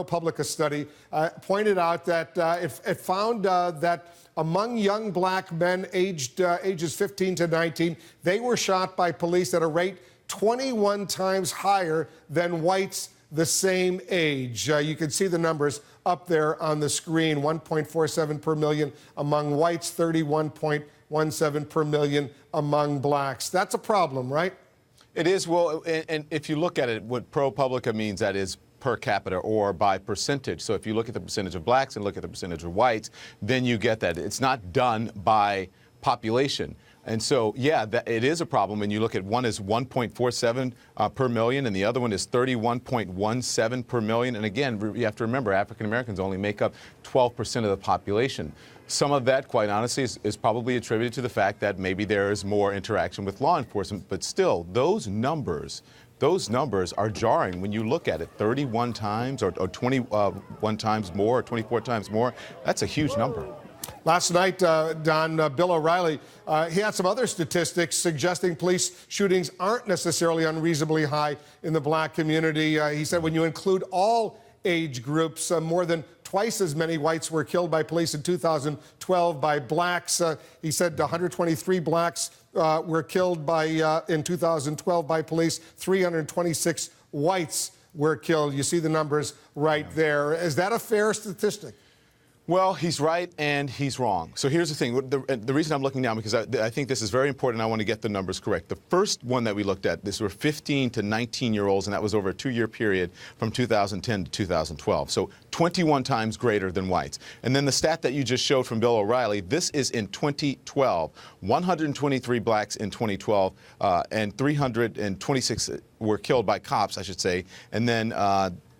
ProPublica study pointed out that it found that among young black men aged ages 15 to 19, they were shot by police at a rate 21 times higher than whites the same age. You can see the numbers up there on the screen. 1.47 per million among whites, 31.17 per million among blacks. That's a problem, right? It is. Well, and if you look at it, what ProPublica means, that is per capita or by percentage. So if you look at the percentage of blacks and look at the percentage of whites, then you get that. It's not done by population. And so, yeah, it is a problem. And you look at one is 1.47 per million, and the other one is 31.17 per million. And again, you have to remember, African Americans only make up 12% of the population. Some of that, quite honestly, is probably attributed to the fact that maybe there is more interaction with law enforcement. But still, those numbers are jarring when you look at it. 31 times or 21 times more or 24 times more, that's a huge number. Last night, Don, Bill O'Reilly, he had some other statistics suggesting police shootings aren't necessarily unreasonably high in the black community. He said when you include all age groups, more than twice as many whites were killed by police in 2012 by blacks. He said 123 blacks were killed in 2012 by police. 326 whites were killed. You see the numbers right there. Is that a fair statistic? Well, he's right and he's wrong. So here's the thing. The reason I'm looking down, because I think this is very important, I want to get the numbers correct. The first one that we looked at, these were 15 to 19-year-olds, and that was over a 2-year period from 2010 to 2012. So 21 times greater than whites. And then the stat that you just showed from Bill O'Reilly, this is in 2012. 123 blacks in 2012, and 326 were killed by cops, I should say. And then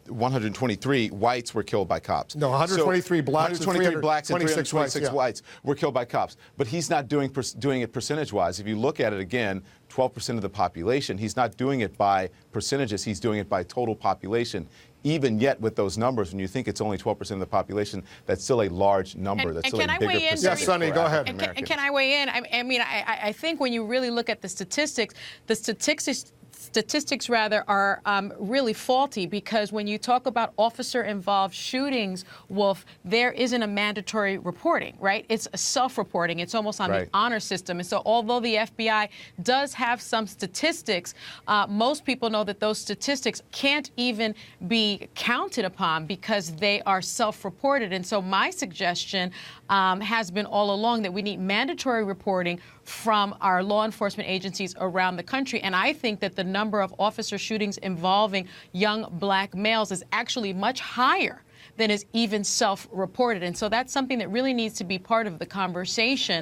123 whites were killed by cops. No, 123 blacks, 123 blacks and 326 whites were killed by cops. But he's not doing it percentage-wise. If you look at it again, 12% of the population, he's not doing it by percentages, he's doing it by total population. Even yet with those numbers, when you think it's only 12% of the population, that's still a large number. That's still a bigger percentage. Yes, Sonny, go ahead. And can I weigh in? I mean, I think when you really look at the statistics are really faulty, because when you talk about officer-involved shootings, Wolf, there isn't a mandatory reporting, right? It's a self-reporting. It's almost on the honor system. And so although the FBI does have some statistics, most people know that those statistics can't even be counted upon because they are self-reported. And so my suggestion has been all along that we need mandatory reporting from our law enforcement agencies around the country. And I think that the number of officer shootings involving young black males is actually much higher than is even self-reported. And so that's something that really needs to be part of the conversation.